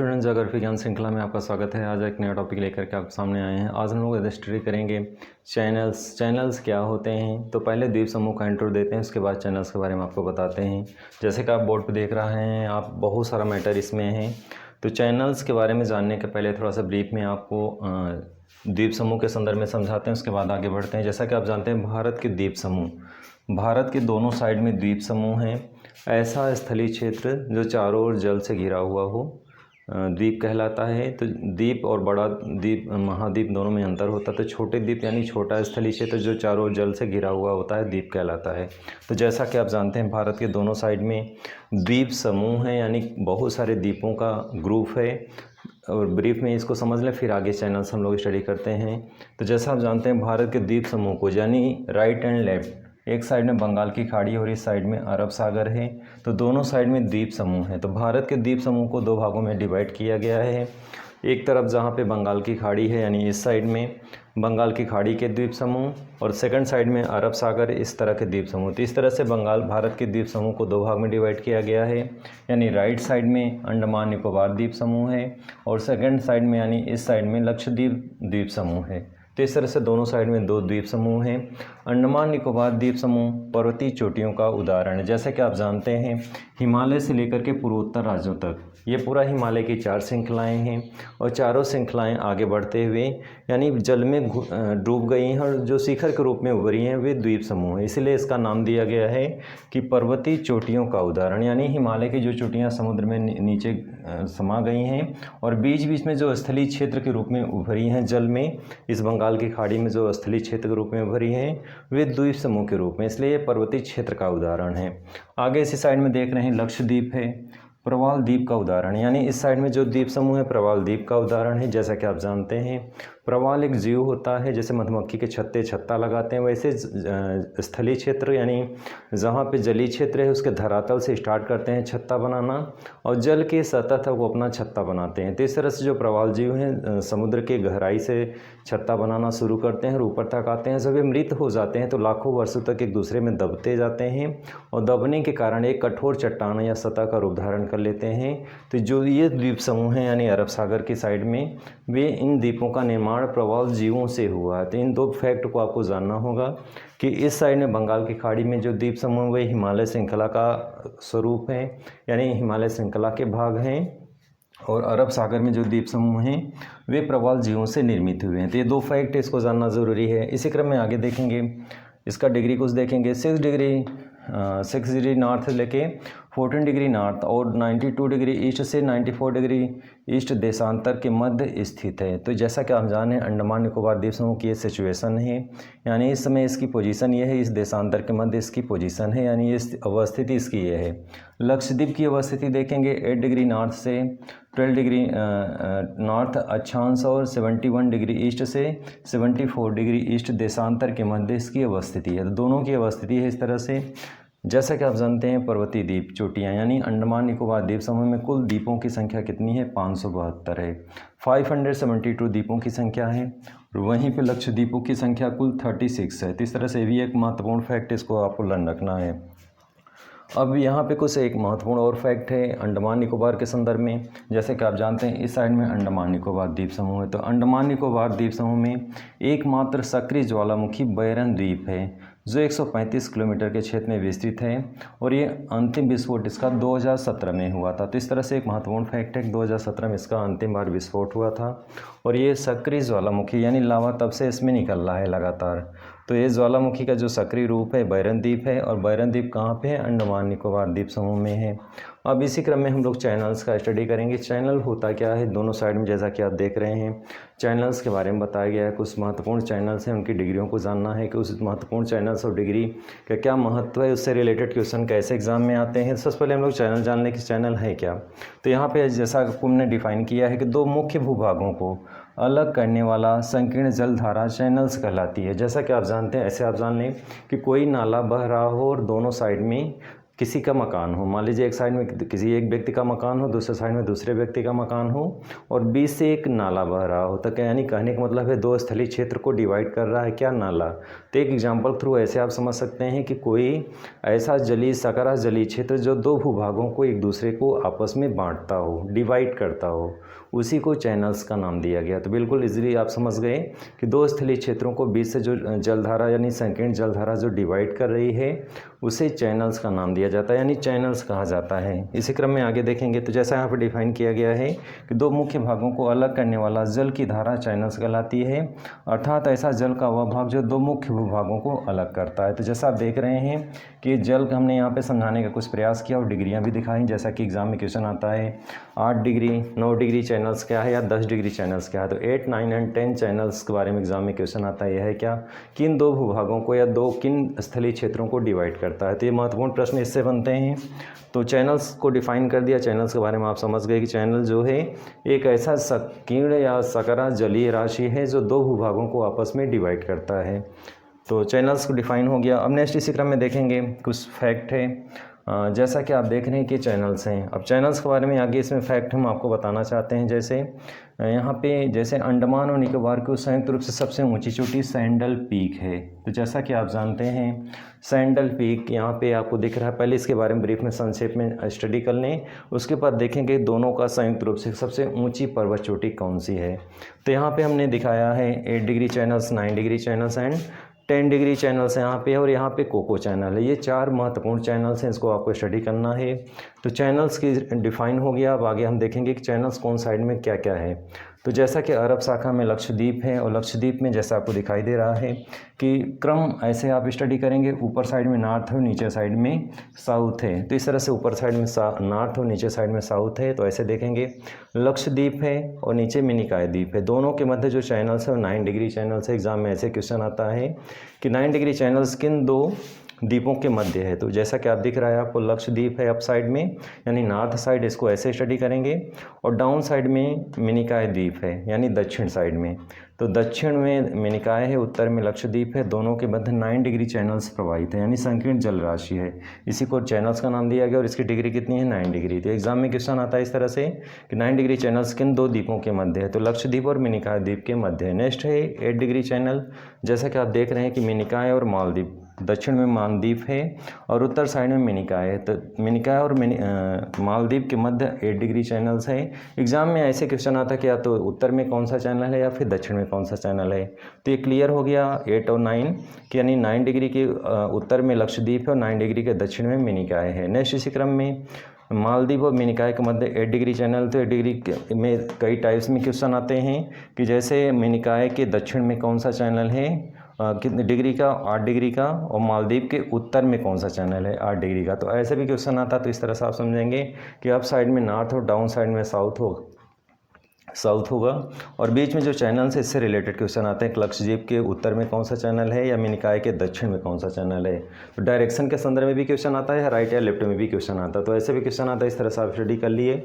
Student, geography ज्ञान श्रृंखला में आपका स्वागत है। आज एक नया टॉपिक लेकर के आपके सामने आए हैं। आज हम लोग स्टडी करेंगे चैनल्स क्या होते हैं। तो पहले द्वीप समूह का इंट्रो देते हैं, उसके बाद चैनल्स के बारे में आपको बताते हैं। जैसे कि आप बोर्ड पे देख रहे हैं, आप बहुत सारा मैटर इसमें है। तो चैनल्स के बारे में जानने के पहले थोड़ा सा ब्रीफ में आपको द्वीप समूह के संदर्भ में समझाते हैं, उसके बाद आगे बढ़ते हैं। जैसा कि आप जानते हैं, भारत के द्वीप समूह, भारत के दोनों साइड में द्वीप समूह हैं। ऐसा स्थलीय क्षेत्र जो चारों ओर जल से घिरा हुआ हो द्वीप कहलाता है। तो द्वीप और बड़ा द्वीप, महाद्वीप दोनों में अंतर होता है। तो छोटे द्वीप यानी छोटा स्थलीय क्षेत्र जो चारों ओर जल से घिरा हुआ होता है, द्वीप कहलाता है। तो जैसा कि आप जानते हैं, भारत के दोनों साइड में द्वीप समूह हैं, यानी बहुत सारे द्वीपों का ग्रुप है। और ब्रीफ में इसको समझ लें, फिर आगे चैनल्स हम लोग स्टडी करते हैं। तो जैसा आप जानते हैं, भारत के द्वीप समूह को, यानी राइट एंड लेफ्ट, एक साइड में बंगाल की खाड़ी और इस साइड में अरब सागर है। तो दोनों साइड में द्वीप समूह है। तो भारत के द्वीप समूह को दो भागों में डिवाइड किया गया है। एक तरफ जहाँ पे बंगाल की खाड़ी है, यानी इस साइड में बंगाल की खाड़ी के द्वीप समूह, और सेकंड साइड में अरब सागर, इस तरह के द्वीप समूह। तो इस तरह से भारत के द्वीप समूह को दो भाग में डिवाइड किया गया है। यानी राइट साइड में अंडमान निकोबार द्वीप समूह है और सेकंड साइड में यानी इस साइड में लक्षद्वीप द्वीप समूह है। तो इस तरह से दोनों साइड में दो द्वीप समूह हैं। अंडमान निकोबार द्वीप समूह पर्वतीय चोटियों का उदाहरण है। जैसे कि आप जानते हैं, हिमालय से लेकर के पूर्वोत्तर राज्यों तक ये पूरा हिमालय की 4 श्रृंखलाएं हैं और चारों श्रृंखलाएं आगे बढ़ते हुए यानी जल में डूब गई हैं और जो शिखर के रूप में उभरी हैं वे द्वीप समूह हैं। इसलिए इसका नाम दिया गया है कि पर्वतीय चोटियों का उदाहरण, यानी हिमालय की जो चोटियाँ समुद्र में नीचे समा गई हैं और बीच बीच में जो स्थलीय क्षेत्र के रूप में उभरी हैं जल में, इस बंगाल की खाड़ी में जो स्थलीय क्षेत्र के रूप में उभरी हैं वे द्वीप समूह के रूप में, इसलिए ये पर्वतीय क्षेत्र का उदाहरण है। आगे इसी साइड में देख रहे हैं, लक्षद्वीप है प्रवाल द्वीप का उदाहरण, यानी इस साइड में जो द्वीप समूह है प्रवाल द्वीप का उदाहरण है। जैसा कि आप जानते हैं, प्रवाल एक जीव होता है, जैसे मधुमक्खी के छत्ते छत्ता लगाते हैं, वैसे स्थलीय क्षेत्र यानी जहाँ पे जलीय क्षेत्र है उसके धरातल से स्टार्ट करते हैं छत्ता बनाना और जल के सतह तक वो अपना छत्ता बनाते हैं। तो इस तरह से जो प्रवाल जीव हैं समुद्र के गहराई से छत्ता बनाना शुरू करते हैं और ऊपर तक आते हैं। जब वे मृत हो जाते हैं तो लाखों वर्षों तक एक दूसरे में दबते जाते हैं और दबने के कारण एक कठोर चट्टान या सतह का रूप धारण कर लेते हैं। तो जो ये द्वीप समूह हैं यानी अरब सागर की साइड में, वे इन द्वीपों का निर्माण प्रवाल जीवों से हुआ है। तो इन दो फैक्ट को आपको जानना होगा कि इस साइड में बंगाल की खाड़ी में जो द्वीप समूह वे हिमालय श्रृंखला का स्वरूप है, यानी हिमालय श्रृंखला के भाग हैं, और अरब सागर में जो द्वीप समूह हैं वे प्रवाल जीवों से निर्मित हुए हैं। तो ये दो फैक्ट इसको जानना ज़रूरी है। इसी क्रम में आगे देखेंगे, इसका डिग्री कुछ देखेंगे। 6 डिग्री नॉर्थ से लेके 14 डिग्री नॉर्थ और 92 डिग्री ईस्ट से 94 डिग्री ईस्ट देशांतर के मध्य स्थित है। तो जैसा कि आप जाने, अंडमान निकोबार द्वीप समूह की ये सिचुएशन है, यानी इस समय इसकी पोजीशन ये है, इस देशांतर के मध्य इसकी पोजीशन है, यानी इस अवस्थिति इसकी ये है। लक्षद्वीप की अवस्थिति देखेंगे, 8 डिग्री नॉर्थ से 12 डिग्री नॉर्थ अक्षांश और 71 डिग्री ईस्ट से 74 डिग्री ईस्ट देशांतर के मध्य इसकी अवस्थिति है। तो दोनों की अवस्थिति है इस तरह से। जैसा कि आप जानते हैं, पर्वतीय द्वीप चोटियाँ यानी अंडमान निकोबार द्वीप समूह में कुल द्वीपों की संख्या कितनी है? 572 है। 572 द्वीपों की संख्या है और वहीं पे लक्षद्वीपों की संख्या कुल 36 है। तो इस तरह से भी एक महत्वपूर्ण फैक्ट इसको आपको लर्न रखना है। अब यहाँ पे कुछ एक महत्वपूर्ण और फैक्ट है अंडमान निकोबार के संदर्भ में। जैसे कि आप जानते हैं, इस साइड में अंडमान निकोबार द्वीप समूह है। तो अंडमान निकोबार द्वीप समूह में एकमात्र सक्रिय ज्वालामुखी बैरन द्वीप है जो 135 किलोमीटर के क्षेत्र में विस्तृत है और ये अंतिम विस्फोट इसका 2017 में हुआ था। तो इस तरह से एक महत्वपूर्ण फैक्ट है कि 2017 में इसका अंतिम बार विस्फोट हुआ था और ये सक्रिय ज्वालामुखी यानी लावा तब से इसमें निकल रहा है लगातार। तो ये ज्वालामुखी का जो सक्रिय रूप है बैरन द्वीप है और बैरन द्वीप कहाँ पे है? अंडमान निकोबार द्वीप समूह में है। अब इसी क्रम में हम लोग चैनल्स का स्टडी करेंगे। चैनल होता क्या है? दोनों साइड में जैसा कि आप देख रहे हैं, चैनल्स के बारे में बताया गया है। कुछ महत्वपूर्ण चैनल्स हैं, उनकी डिग्रियों को जानना है कि उस महत्वपूर्ण चैनल्स और डिग्री का क्या महत्व है, उससे रिलेटेड क्वेश्चन कैसे एग्जाम में आते हैं। सबसे पहले हम लोग चैनल जान लें कि चैनल है क्या। तो यहाँ पे जैसा हमने डिफाइन किया है कि दो मुख्य भूभागों को अलग करने वाला संकीर्ण जलधारा चैनल्स कहलाती है। जैसा कि आप जानते हैं, ऐसे आप जान लें कि कोई नाला बह रहा हो और दोनों साइड में किसी का मकान हो, मान लीजिए एक साइड में किसी एक व्यक्ति का मकान हो, दूसरे साइड में दूसरे व्यक्ति का मकान हो और बीच से एक नाला बह रहा हो, तो क्या यानी कहने का मतलब है दो स्थलीय क्षेत्र को डिवाइड कर रहा है क्या, नाला। तो एक एग्जाम्पल थ्रू ऐसे आप समझ सकते हैं कि कोई ऐसा जलीय सकरा जलीय क्षेत्र जो दो भूभागों को एक दूसरे को आपस में बांटता हो, डिवाइड करता हो, उसी को चैनल्स का नाम दिया गया। तो बिल्कुल इजीली आप समझ गए कि दो स्थलीय क्षेत्रों को बीच से जो जलधारा यानी संकीर्ण जलधारा जो डिवाइड कर रही है उसे चैनल्स का नाम दिया जाता है, यानी चैनल्स कहा जाता है। इसी क्रम में आगे देखेंगे तो जैसा यहाँ पर डिफाइन किया गया है कि दो मुख्य भागों को अलग करने वाला जल की धारा चैनल्स कहलाती है, अर्थात ऐसा जल का वह भाग जो दो मुख्य भूभागों को अलग करता है। तो जैसा आप देख रहे हैं कि जल का हमने यहाँ पे समझाने का कुछ प्रयास किया और डिग्रियाँ भी दिखाई, जैसा कि एग्जाम में क्वेश्चन आता है 8 डिग्री 9 डिग्री चैनल्स क्या है या 10 डिग्री चैनल्स क्या है। तो 8 9 एंड 10 चैनल्स के बारे में एग्जाम में क्वेश्चन आता है, यह है क्या, किन दो भूभागों को या दो किन स्थलीय क्षेत्रों को डिवाइड करता है। तो ये महत्वपूर्ण प्रश्न इससे बनते हैं। तो चैनल्स को डिफाइन कर दिया, चैनल्स के बारे में आप समझ गए कि चैनल जो है एक ऐसा संकीर्ण या सकरा जलीय राशि है जो दो भूभागों को आपस में डिवाइड करता है। तो चैनल्स को डिफाइन हो गया। अब नेक्स्ट इसी क्रम में देखेंगे कुछ फैक्ट है। जैसा कि आप देख रहे हैं कि चैनल्स हैं, अब चैनल्स के बारे में आगे इसमें फैक्ट हम आपको बताना चाहते हैं। जैसे यहाँ पे जैसे अंडमान और निकोबार की संयुक्त रूप से सबसे ऊंची चोटी सैंडल पीक है। तो जैसा कि आप जानते हैं सैंडल पीक यहाँ पे आपको दिख रहा है, पहले इसके बारे में ब्रीफ में संक्षेप में स्टडी कर लें, उसके बाद देखेंगे दोनों का संयुक्त रूप से सबसे ऊंची पर्वत चोटी कौन सी है। तो यहाँ पे हमने दिखाया है 8 degree channels, 9 degree channels and 10 degree channels यहाँ पे और यहाँ पे कोको चैनल है। ये 4 महत्वपूर्ण चैनल्स हैं, इसको आपको स्टडी करना है। तो चैनल्स की डिफाइन हो गया। अब आगे हम देखेंगे कि चैनल्स कौन साइड में क्या क्या है। तो जैसा कि अरब शाखा में लक्षद्वीप है और लक्षद्वीप में जैसा आपको दिखाई दे रहा है कि क्रम ऐसे आप स्टडी करेंगे, ऊपर साइड में नॉर्थ है और नीचे साइड में साउथ है। तो इस तरह से ऊपर साइड में नॉर्थ और नीचे साइड में साउथ है। तो ऐसे देखेंगे लक्षद्वीप है और नीचे मिनिकॉय द्वीप है, दोनों के मध्य जो चैनल्स है वो 9 डिग्री चैनल्स है। एग्जाम में ऐसे क्वेश्चन आता है कि 9 डिग्री चैनल्स किन दो द्वीपों के मध्य है। तो जैसा कि आप दिख रहा है आपको लक्षद्वीप है अप साइड में यानी नॉर्थ साइड, इसको ऐसे स्टडी करेंगे, और डाउन साइड में मिनिकॉय द्वीप है यानी दक्षिण साइड में। तो दक्षिण में मिनिकॉय है, उत्तर में लक्षद्वीप है, दोनों के मध्य 9 डिग्री चैनल्स प्रवाहित है यानी संकीर्ण जल राशि है, इसी को चैनल्स का नाम दिया गया और इसकी डिग्री कितनी है 9 डिग्री। तो एग्जाम में क्वेश्चन आता है इस तरह से कि 9 डिग्री चैनल्स किन दो द्वीपों के मध्य है। तो लक्षद्वीप और मिनिकॉय द्वीप के मध्य है। नेक्स्ट है 8 डिग्री चैनल, जैसा कि आप देख रहे हैं कि मिनिकॉय और मालदीव, दक्षिण में मालदीव है और उत्तर साइड में मिनिकॉय है। तो मिनिकॉय और मालदीव के मध्य 8 डिग्री चैनल्स है। एग्जाम में ऐसे क्वेश्चन आता है कि या तो उत्तर में कौन सा चैनल है या फिर दक्षिण में कौन सा चैनल है। तो ये क्लियर हो गया 8 और 9 कि यानी 9 डिग्री के उत्तर में लक्षद्वीप है और 9 डिग्री के दक्षिण में मिनिकॉय है। नेक्स्ट इसी क्रम में मालदीव और मिनिकॉय के मध्य 8 डिग्री चैनल। तो 8 डिग्री में कई टाइप्स में क्वेश्चन आते हैं कि जैसे मिनिकॉय के दक्षिण में कौन सा चैनल है कितने डिग्री का, 8 डिग्री का, और मालदीव के उत्तर में कौन सा चैनल है 8 डिग्री का। तो ऐसे भी क्वेश्चन आता। तो इस तरह से आप समझेंगे कि अप साइड में नॉर्थ और डाउन साइड में साउथ होगा और बीच में जो चैनल से इससे रिलेटेड क्वेश्चन आते हैं, लक्षद्वीप के उत्तर में कौन सा चैनल है या मिनिकॉय के दक्षिण में कौन सा चैनल है। तो डायरेक्शन के संदर्भ में भी क्वेश्चन आता है, राइट या लेफ्ट में भी क्वेश्चन आता है। तो ऐसे भी क्वेश्चन आता है। इस तरह से आप स्टडी कर लिए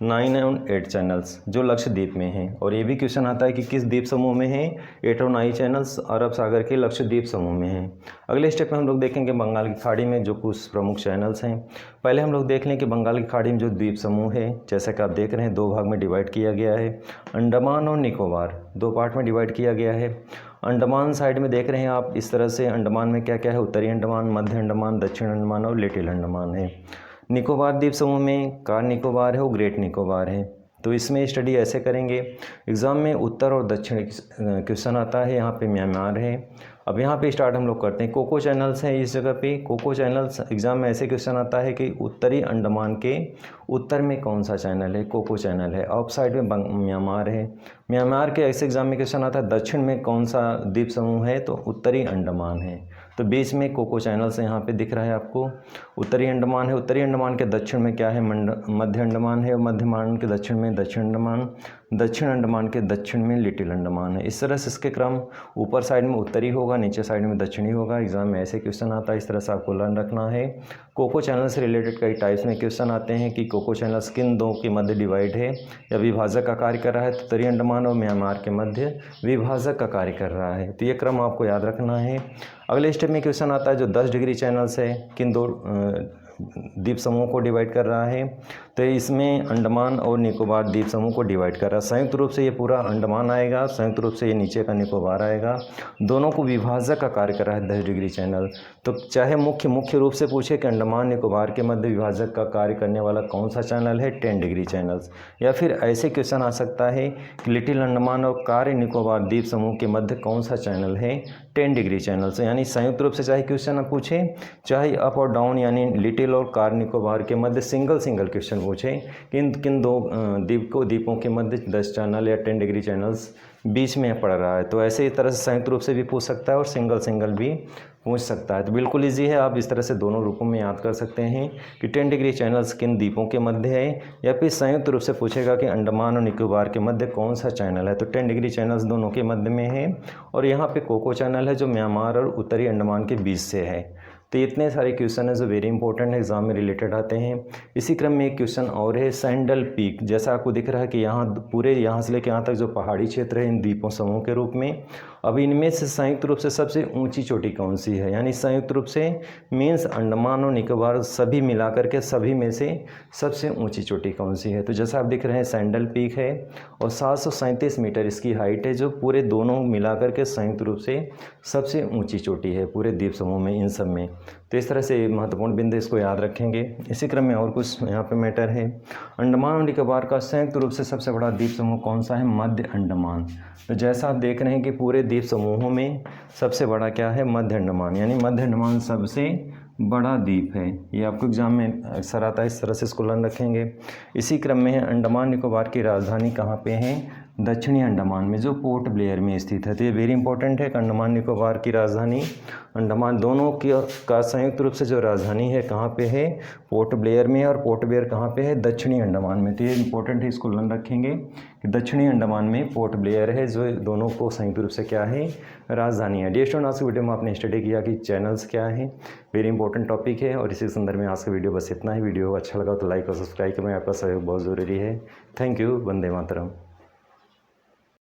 9 और 8 चैनल्स जो लक्षद्वीप में हैं, और ये भी क्वेश्चन आता है कि किस द्वीप समूह में है 8 और 9 चैनल्स अरब सागर के लक्षद्वीप समूह में हैं। अगले स्टेप में हम लोग देखेंगे बंगाल की खाड़ी में जो कुछ प्रमुख चैनल्स हैं। पहले हम लोग देख लें कि बंगाल की खाड़ी में जो द्वीप समूह है, जैसा कि आप देख रहे हैं 2 भाग में डिवाइड किया गया है, अंडमान और निकोबार 2 पार्ट में डिवाइड किया गया है। अंडमान साइड में देख रहे हैं आप इस तरह से, अंडमान में क्या क्या है, उत्तरी अंडमान, मध्य अंडमान, दक्षिण अंडमान और लिटिल अंडमान है। निकोबार द्वीप समूह में कार निकोबार है और ग्रेट निकोबार है। तो इसमें स्टडी ऐसे करेंगे, एग्ज़ाम में उत्तर और दक्षिण क्वेश्चन आता है। यहाँ पे म्यांमार है। अब यहाँ पे स्टार्ट हम लोग करते हैं, कोको चैनल्स हैं इस जगह पे। कोको चैनल्स एग्जाम में ऐसे क्वेश्चन आता है कि उत्तरी अंडमान के उत्तर में कौन सा चैनल है, कोको चैनल है। ऑफ साइड में म्यांमार है। म्यांमार के ऐसे एग्जाम में क्वेश्चन आता है दक्षिण में कौन सा द्वीप समूह है, तो उत्तरी अंडमान है। तो बीच में कोको चैनल्स यहाँ पे दिख रहा है आपको, उत्तरी अंडमान है। उत्तरी अंडमान के दक्षिण में क्या है, मध्य अंडमान है, और मध्य अंडमान के दक्षिण में दक्षिण अंडमान, दक्षिण अंडमान के दक्षिण में लिटिल अंडमान है। इस तरह से इसके क्रम ऊपर साइड में उत्तरी होगा, नीचे साइड में दक्षिणी होगा। एग्जाम में ऐसे क्वेश्चन आता है, इस तरह से आपको लर्न रखना है। कोको चैनल से रिलेटेड कई टाइप्स में क्वेश्चन आते हैं कि कोको चैनल्स किन दो के मध्य डिवाइड है या विभाजक का कार्य कर रहा है। तो उत्तरी अंडमान और म्यांमार के मध्य विभाजक का कार्य कर रहा है। तो ये क्रम आपको याद रखना है। अगले स्टेप में क्वेश्चन आता है जो 10 डिग्री चैनल्स है, किन दो द्वीप समूह को डिवाइड कर रहा है। तो इसमें अंडमान और निकोबार द्वीप समूह को डिवाइड कर रहा है। संयुक्त रूप से ये पूरा अंडमान आएगा, संयुक्त रूप से ये नीचे का निकोबार आएगा। दोनों को विभाजक का कार्य कर रहा है 10 डिग्री चैनल। तो चाहे मुख्य रूप से पूछे कि अंडमान निकोबार के मध्य विभाजक का कार्य करने वाला कौन सा चैनल है, 10 डिग्री चैनल्स। या फिर ऐसे क्वेश्चन आ सकता है कि लिटिल अंडमान और कार निकोबार द्वीप समूह के मध्य कौन सा चैनल है, 10 डिग्री चैनल्स। यानी संयुक्त रूप से चाहे क्वेश्चन पूछे, चाहे अप और डाउन यानी लिटिल और कार निकोबार के मध्य सिंगल क्वेश्चन पूछे किन दो द्वीपों के मध्य 10 चैनल या 10 डिग्री चैनल्स बीच में पड़ रहा है। तो ऐसे ही तरह से संयुक्त रूप से भी पूछ सकता है और सिंगल भी पूछ सकता है। तो बिल्कुल इजी है, आप इस तरह से दोनों रूपों में याद कर सकते हैं कि 10 डिग्री चैनल्स किन द्वीपों के मध्य है, या फिर संयुक्त रूप से पूछेगा कि अंडमान और निकोबार के मध्य कौन सा चैनल है। तो 10 डिग्री चैनल्स दोनों के मध्य में है, और यहाँ पे कोको चैनल है जो म्यांमार और उत्तरी अंडमान के बीच से है। तो इतने सारे क्वेश्चन है जो वेरी इंपॉर्टेंट है, एग्जाम में रिलेटेड आते हैं। इसी क्रम में एक क्वेश्चन और है, सैंडल पीक। जैसा आपको दिख रहा है कि यहाँ पूरे यहाँ से लेकर यहाँ तक जो पहाड़ी क्षेत्र है इन द्वीपों समूह के रूप में, अब इनमें से संयुक्त रूप से सबसे ऊंची चोटी कौन सी है। यानी संयुक्त रूप से मीन्स अंडमान और निकोबार सभी मिलाकर के सभी में से सबसे ऊंची चोटी कौन सी है। तो जैसा आप दिख रहे हैं सैंडल पीक है, और 737 मीटर इसकी हाइट है, जो पूरे दोनों मिलाकर के संयुक्त रूप से सबसे ऊंची चोटी है पूरे द्वीप समूह में, इन सब में। तो इस तरह से महत्वपूर्ण बिंदु इसको याद रखेंगे। इसी क्रम में और कुछ यहाँ पे मैटर है, अंडमान और निकोबार का संयुक्त रूप से सबसे बड़ा द्वीप समूह कौन सा है, मध्य अंडमान। तो जैसा आप देख रहे हैं कि पूरे द्वीप समूहों में सबसे बड़ा क्या है, मध्य अंडमान। यानी मध्य अंडमान सबसे बड़ा द्वीप है। ये आपको एग्जाम में अक्सर आता है, इस तरह से इसको ध्यान रखेंगे। इसी क्रम में है, अंडमान निकोबार की राजधानी कहाँ पे है, दक्षिणी अंडमान में, जो पोर्ट ब्लेयर में स्थित है। तो ये वेरी इंपॉर्टेंट है कि अंडमान निकोबार की राजधानी, अंडमान दोनों की का संयुक्त रूप से जो राजधानी है कहाँ पे है, पोर्ट ब्लेयर में, और पोर्ट ब्लेयर कहाँ पे है, दक्षिणी अंडमान में। तो ये इंपॉर्टेंट है, इसको ध्यान रखेंगे कि दक्षिणी अंडमान में पोर्ट ब्लेयर है, जो दोनों को संयुक्त रूप से क्या है, राजधानी है। डियर स्टूडेंट, आज की वीडियो में आपने स्टडी किया कि चैनल्स क्या है, वेरी इंपॉर्टेंट टॉपिक है। और इसी संदर्भ में आज का वीडियो बस इतना ही। वीडियो अच्छा लगा तो लाइक और सब्सक्राइब करें, आपका सहयोग बहुत ज़रूरी है। Thank you. वंदे मातरम।